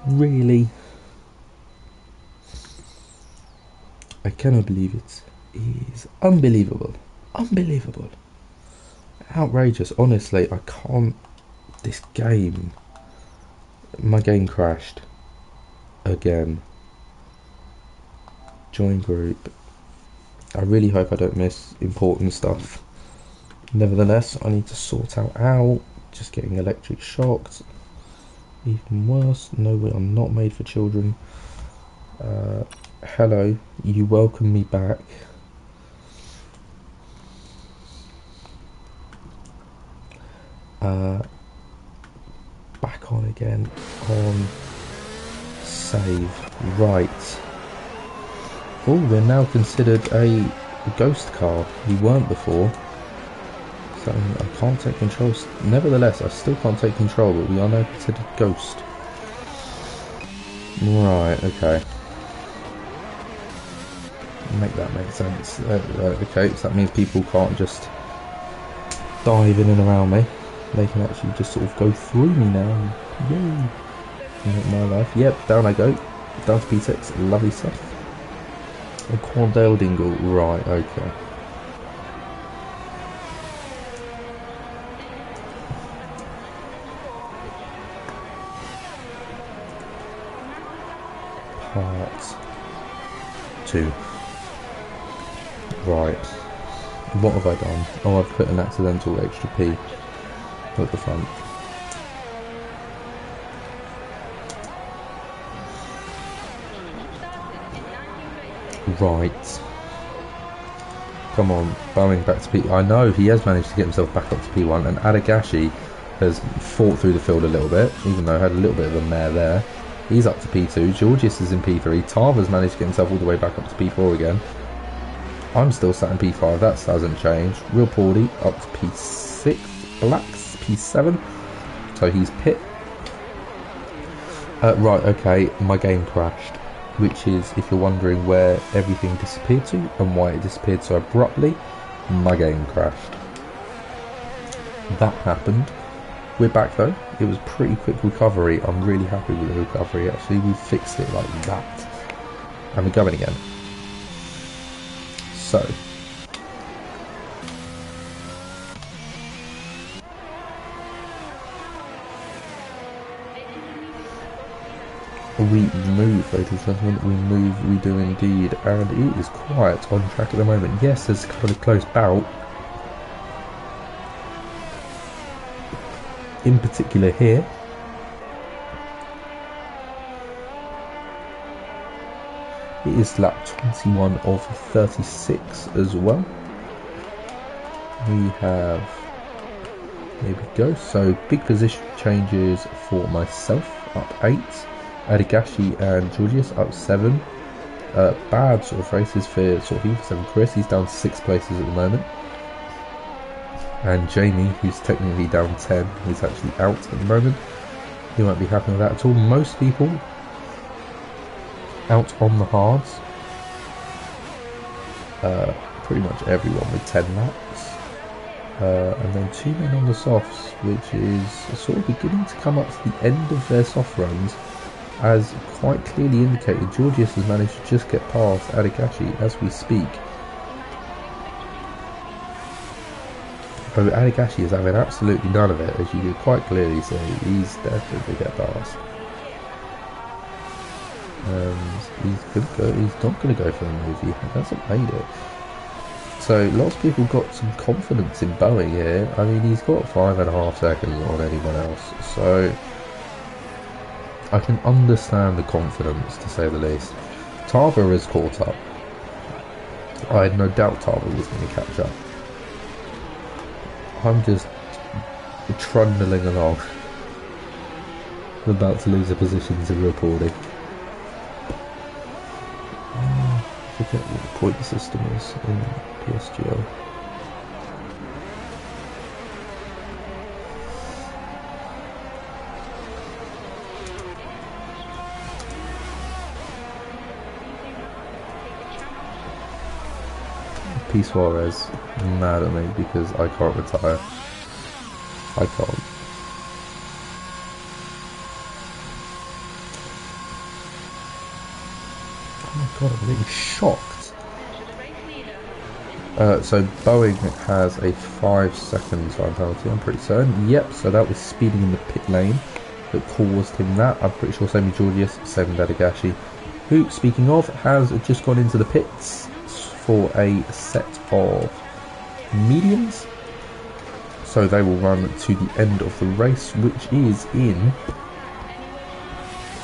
Really? I cannot believe it. It is unbelievable. Unbelievable. Outrageous. Honestly, I can't... This game... My game crashed. Again. Join group. I really hope I don't miss important stuff. Nevertheless, I need to sort out. Just getting electric shocked. Even worse. No, we are not made for children. Hello. You welcome me back. Back on again. On. Save. Right. Oh, we're now considered a ghost car. We weren't before. So I can't take control. Nevertheless, I still can't take control, but we are now considered ghost. Right, okay. Make that make sense. Okay, so that means people can't just dive in and around me. They can actually just sort of go through me now. Yay! Make my life. Yep, down I go. Down to P6. Lovely stuff. A Quandale Dingle. Right, okay. Part 2. Right. What have I done? Oh, I've put an accidental extra P at the front. Right. Come on, bowing back to P. I know he has managed to get himself back up to P1, and Adagashi has fought through the field a little bit, even though I had a little bit of a mare there. He's up to P2. Georgius is in P3. Tava's managed to get himself all the way back up to P4 again. I'm still sat in P5. That hasn't changed. Real Paulie up to P6. Blacks P7. So he's pit. Right, okay. My game crashed. Which is, if you're wondering where everything disappeared to and why it disappeared so abruptly, my game crashed. That happened. We're back though. It was pretty quick recovery. I'm really happy with the recovery. Actually, we fixed it like that. And we're going again. So. We move, ladies and gentlemen, we move, we do indeed, and it is quiet on track at the moment. Yes, there's kind of close bout. In particular here. It is lap 21 of 36 as well. We have, there we go, so big position changes for myself, up 8. Adagashi and Georgius up 7. Bad sort of races for sort of E7 Chris. He's down 6 places at the moment. And Jamie, who's technically down 10, is actually out at the moment. He won't be happy with that at all. Most people out on the hards. Pretty much everyone with 10 laps. And then 2 men on the softs, which is sort of beginning to come up to the end of their soft runs. As quite clearly indicated, Georgius has managed to just get past Adagashi as we speak. So Adagashi is having absolutely none of it, as you can quite clearly see. He's definitely get past. He's not going to go for the move. He hasn't made it. So lots of people got some confidence in Boeing here. I mean, he's got 5.5 seconds on anyone else. So I can understand the confidence, to say the least. Tava is caught up. I had no doubt Tava was going to catch up. I'm just trundling along. I'm about to lose a position to reporting. I forget what the point system is in PSGL. P. Suarez mad at me because I can't retire. I can't. Oh my god, I'm really shocked. So Boeing has a 5-second time penalty, I'm pretty certain. Yep, so that was speeding in the pit lane that caused him that. I'm pretty sure Sammy Georgius, Seven Dadagashi, who, speaking of, has just gone into the pits for a set of mediums. So they will run to the end of the race, which is in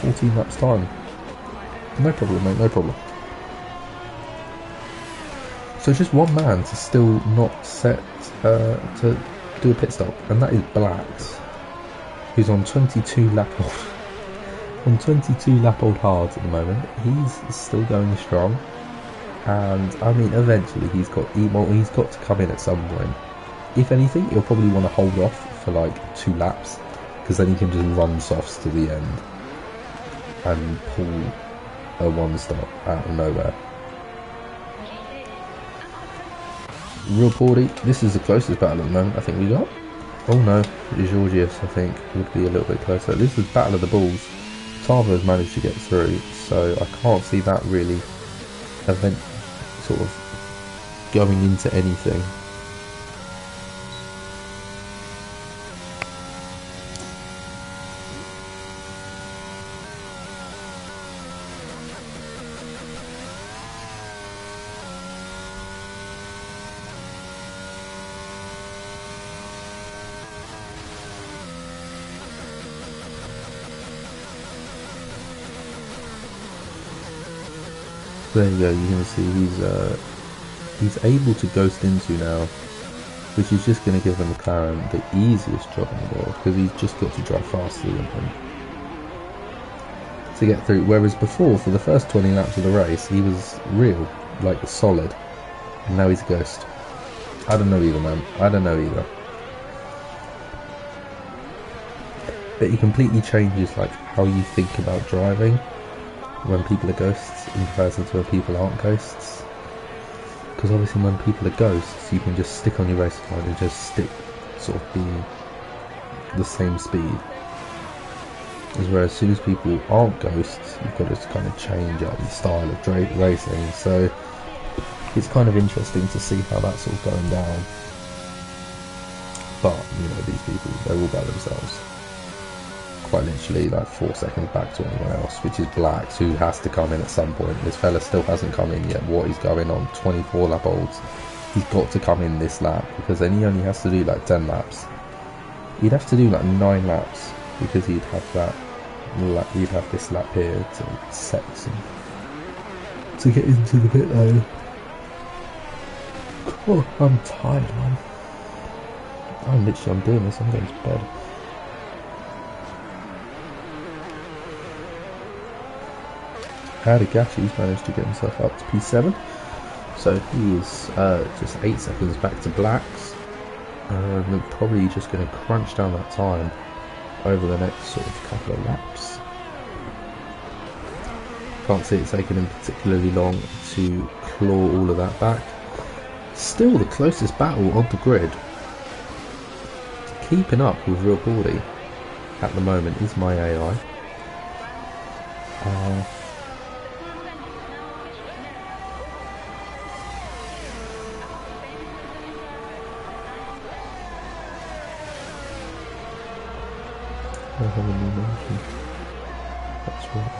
14 laps time. No problem, mate, no problem. So just one man to still not set to do a pit stop, and that is Blacks, who's on 22 lap old. On 22 lap old hards at the moment. He's still going strong, and I mean eventually he's got to come in at some point. If anything, he'll probably want to hold off for like 2 laps, because then he can just run softs to the end and pull a one stop out of nowhere. Real Porty, this is the closest battle at the moment I think we got. Oh no, Georgius I think would be a little bit closer. This was Battle of the Bulls. Tava has managed to get through, so I can't see that really event sort of going into anything. There you go, you can see he's able to ghost into now, which is just going to give the McLaren the easiest job in the world, because he's just got to drive faster than him to get through, whereas before, for the first 20 laps of the race, he was real, like solid, and now he's a ghost. I don't know either, man, I don't know either. But he completely changes like how you think about driving when people are ghosts in comparison to when people aren't ghosts. Because obviously when people are ghosts, you can just stick on your race car and just stick sort of being the same speed. Whereas as soon as people aren't ghosts, you've got to kind of change up the style of racing. So it's kind of interesting to see how that's all going down. But, you know, these people, they're all by themselves. Quite literally like 4 seconds back to anyone else, which is Blacks, who has to come in at some point. This fella still hasn't come in yet. What is going on? 24 lap olds. He's got to come in this lap, because then he only has to do like 10 laps. He'd have to do like 9 laps, because he'd have that lap, he'd have this lap here to set some to get into the pit lane. Oh, I'm tired, man. I'm doing this, I'm going to bed. Hadagashi's managed to get himself up to P7, so he is just 8 seconds back to Blacks. They're probably just going to crunch down that time over the next sort of couple of laps. Can't see it taking him particularly long to claw all of that back. Still the closest battle on the grid. Keeping up with Real Porty at the moment is my AI. I have a new monkey. That's right.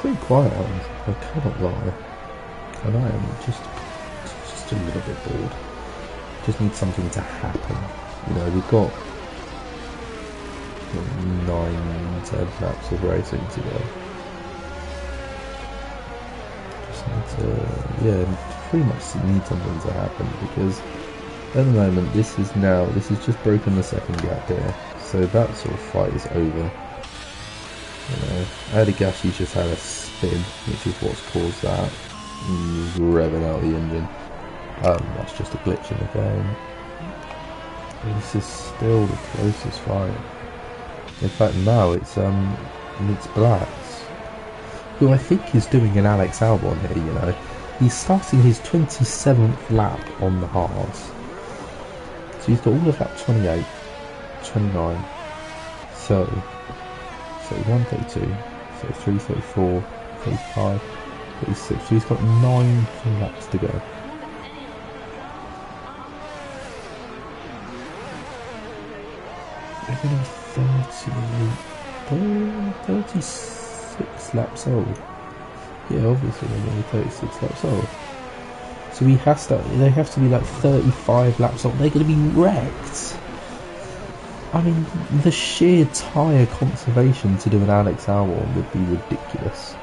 pretty quiet, I cannot lie. And I am just a little bit bored. Just need something to happen. You know, we've got 9-10 laps of racing to go. Just need to, yeah, pretty much need something to happen, because at the moment this is just broken the second gap here. So that sort of fight is over. You know, Adigashi's just had a spin, which is what's caused that. He's revving out the engine. That's just a glitch in the game. This is still the closest fight. In fact, now it's Blacks, who I think is doing an Alex Albon here. You know, he's starting his 27th lap on the hards. So he's got all of lap 28, 29, 30, 31, 32, 33, 34, 35, 36. So he's got 9 full laps to go. They're going to be 36 laps old. Yeah, obviously they're going to be 36 laps old. So they have to be like 35 laps old. They're going to be wrecked. I mean, the sheer tyre conservation to do an Alex Albon would be ridiculous.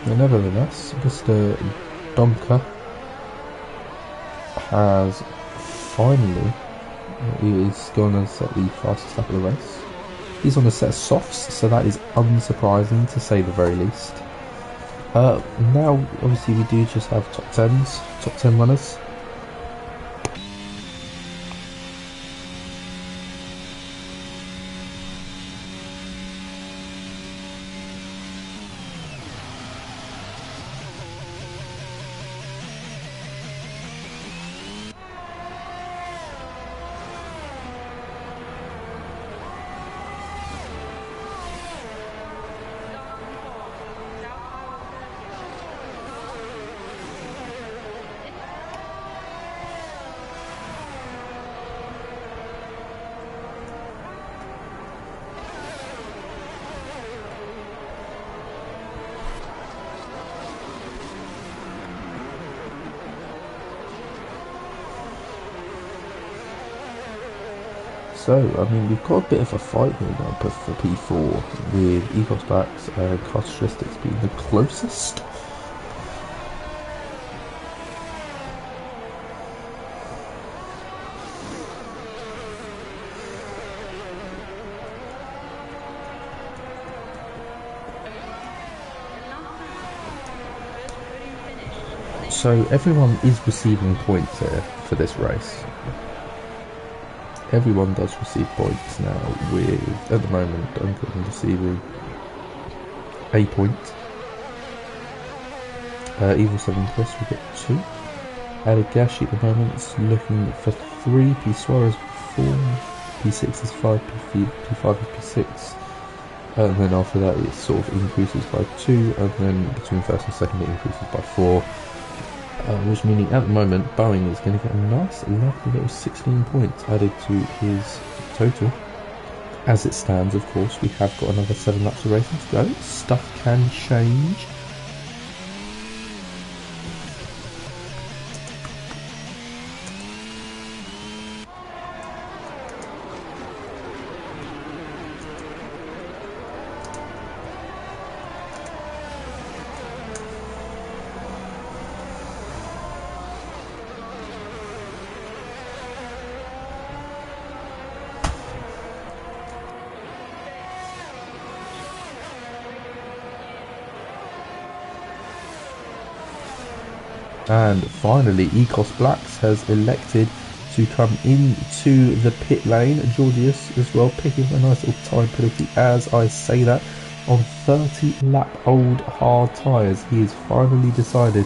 But nevertheless, Mr. Donker has finally, he's going to set the fastest lap of the race. He's on a set of softs, so that is unsurprising to say the very least. Now, obviously, we do just have top 10 runners. So, I mean, we've got a bit of a fight here now for P4, with Ecos Backs and Caracteristics being the closest. So, everyone is receiving points here for this race. Everyone does receive points now, with, at the moment, Duncan receiving a point. Evil 7 Chris, we get 2. Adagashi at the moment is looking for 3, P Suarez 4, P6 is 5, P5 is P6. And then after that it sort of increases by 2, and then between first and second it increases by 4. Which meaning at the moment Boeing is going to get a nice lovely little 16 points added to his total. As it stands, of course, we have got another 7 laps of racing to go. Stuff can change. And finally, Ecos Blacks has elected to come into the pit lane. Georgius as well, picking a nice little time penalty as I say that. On 30 lap old hard tyres, he has finally decided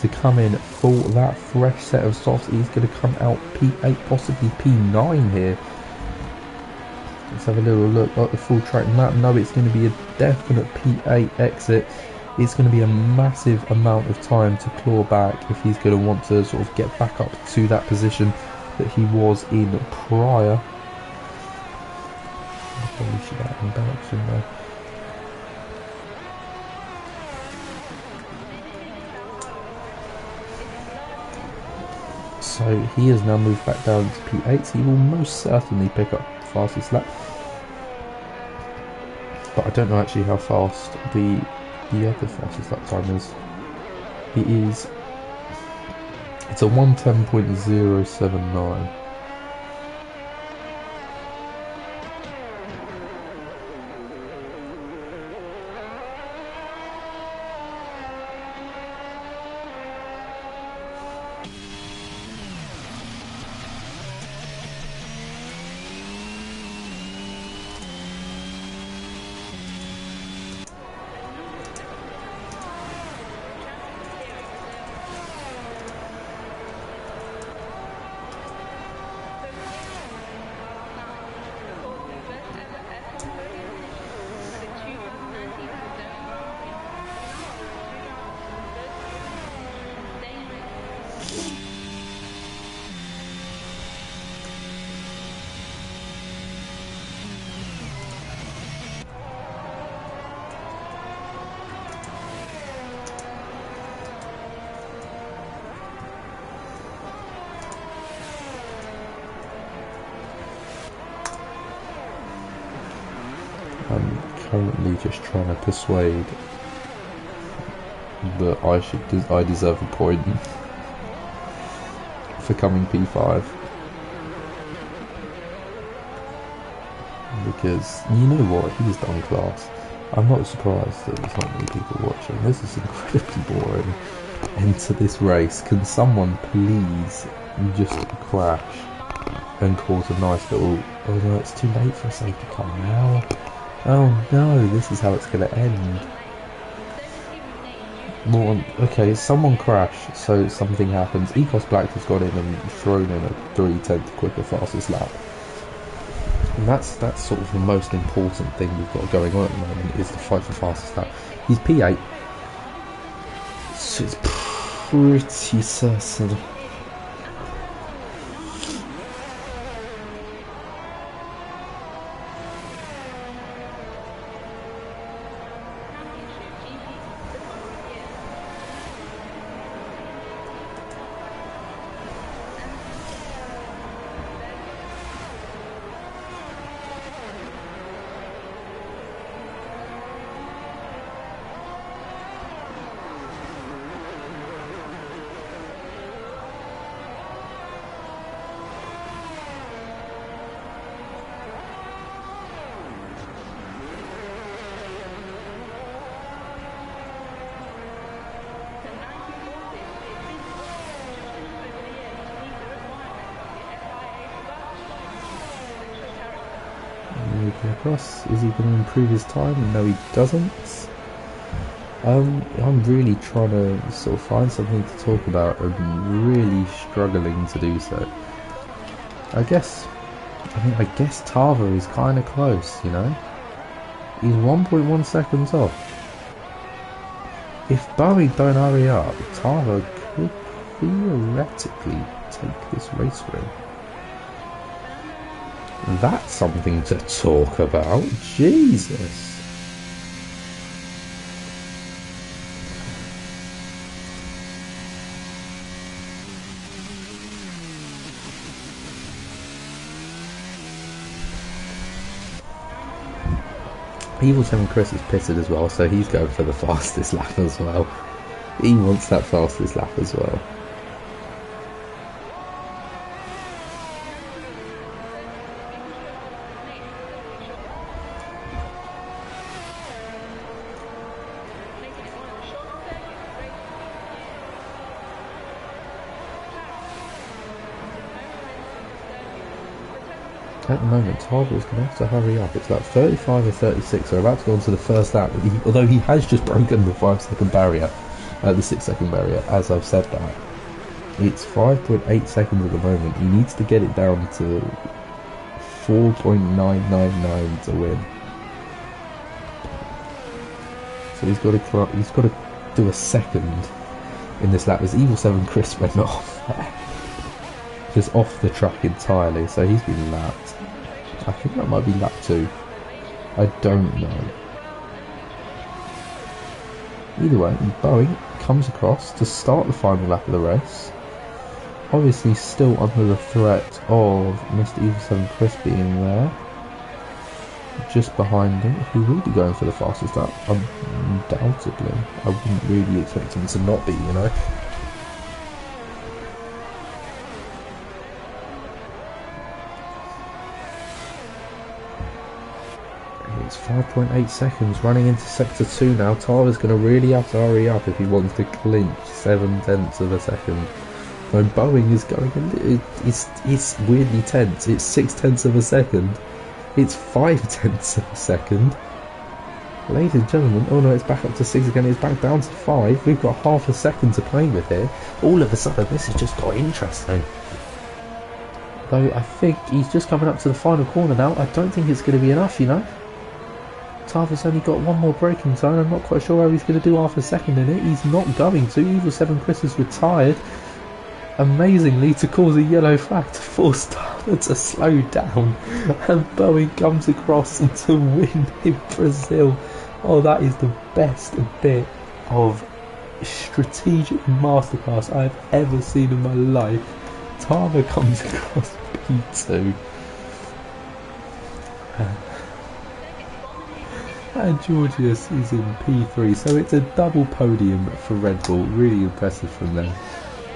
to come in for that fresh set of softs. He's going to come out P8, possibly P9 here. Let's have a little look at the full track map. No, it's going to be a definite P8 exit. It's going to be a massive amount of time to claw back if he's going to want to sort of get back up to that position that he was in prior. I probably should have him back, shouldn't I? So he has now moved back down to P8, so he will most certainly pick up the fastest lap. But I don't know actually how fast the other fastest lap time is. It's a 1:10.079. I'm currently just trying to persuade that I deserve a point for coming P5, because you know what, he's done class. I'm not surprised that there's not many people watching. This is incredibly boring end to this race. Can someone please just crash and cause a nice little... Oh no, it's too late for a safety car now. Oh no, this is how it's going to end. Well, okay, someone crashed, so something happens. Ecos Black has got in and thrown in a 3/10 quicker fastest lap. And that's sort of the most important thing we've got going on at the moment, is the fight for fastest lap. He's P8, so it's pretty certain. Across. Is he going to improve his time? No, he doesn't. I'm really trying to sort of find something to talk about and really struggling to do so. I guess Tava is kind of close, you know? He's 1.1 seconds off. If Boeing don't hurry up, Tava could theoretically take this race for him. That's something to talk about. Jesus. Evil 7 Chris is pitted as well, so he's going for the fastest lap as well. He wants that fastest lap as well. At the moment, Tarver is going to have to hurry up. It's like 35 or 36. We're about to go on to the first lap. Although he has just broken the 5-second barrier, the 6-second barrier, as I've said that. It's 5.8 seconds at the moment. He needs to get it down to 4.999 to win. So he's got to do a second in this lap. As Evil 7 Chris went off there. Just off the track entirely, so he's been lapped. I think that might be lap 2. I don't know. Either way, Boeing comes across to start the final lap of the race. Obviously still under the threat of Mr. F11 Chris being there. Just behind him. Who will be going for the fastest lap? Undoubtedly. I wouldn't really expect him to not be, you know. It's 5.8 seconds running into sector 2 now. Tarver's going to really have to hurry up if he wants to clinch 7/10 of a second. So Boeing is going a little, it's weirdly tense. It's 6/10 of a second. It's 5/10 of a second. Ladies and gentlemen, oh no, it's back up to 6 again. It's back down to 5. We've got half a second to play with here. All of a sudden, this has just got interesting. Though I think he's just coming up to the final corner now. I don't think it's going to be enough, you know. Tarver's only got one more braking zone. I'm not quite sure how he's going to do half a second in it. He's not going to. F11 Chris has retired. Amazingly, to cause a yellow flag to force Tarver to slow down, and Boeing comes across and to win in Brazil. Oh, that is the best bit of strategic masterclass I've ever seen in my life. Tarver comes across P2 and Georgius is in P3, so it's a double podium for Red Bull. Really impressive from them.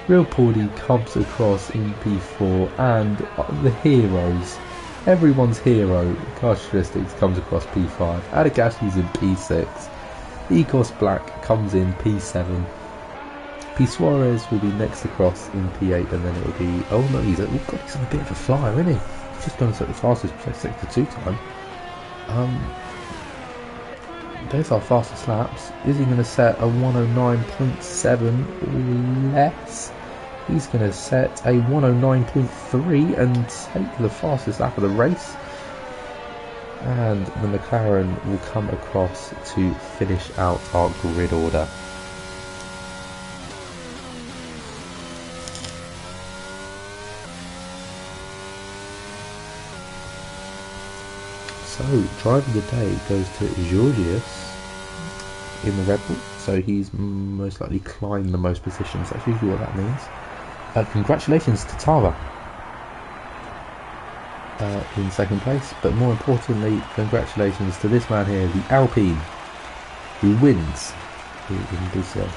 Real Porty comes across in P4, and the heroes, everyone's hero, Characteristics, comes across P5. Adagashi's in P6. Ecos Black comes in P7. P Suarez will be next across in P8, and then it'll be, oh no, he's on a bit of a flyer, isn't he? He's just going to set the fastest sector 2 time. There's our fastest laps. Is he going to set a 109.7 or less? He's going to set a 109.3 and take the fastest lap of the race. And the McLaren will come across to finish out our grid order. So, driver of the day goes to Georgius in the Red Bull. So he's most likely climbed the most positions. That's usually what that means. Congratulations to Tarver in second place. But more importantly, congratulations to this man here, the Alpine, who wins in Brazil.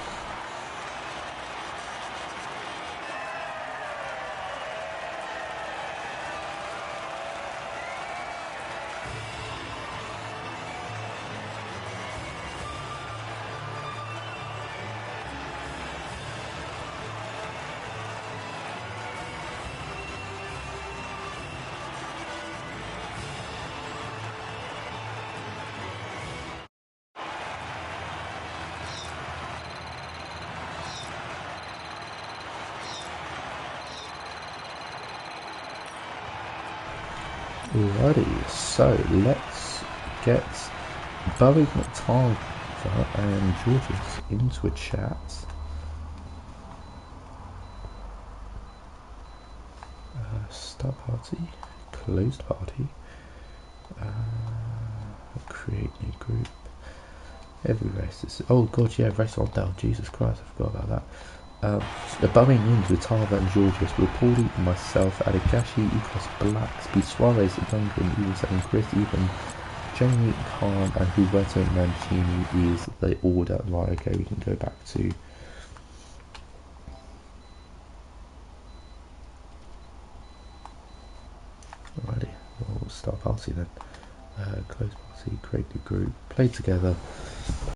Alrighty, so let's get Boeing, Tarver and Georgius into a chat. Start party, closed party, create new group. Every race is, oh god, yeah, race on down, Jesus Christ, I forgot about that. The Boeing wins with Tarver and Georgius, Rapaldi, myself, Adagashi, Ecos Blacks, B Suarez, Duncan, F11 Chris, even Jamie, Khan, and Huberto Mancini is the order. Right, okay, we can go back to alrighty, we'll start party then. Close party, create new group, play together.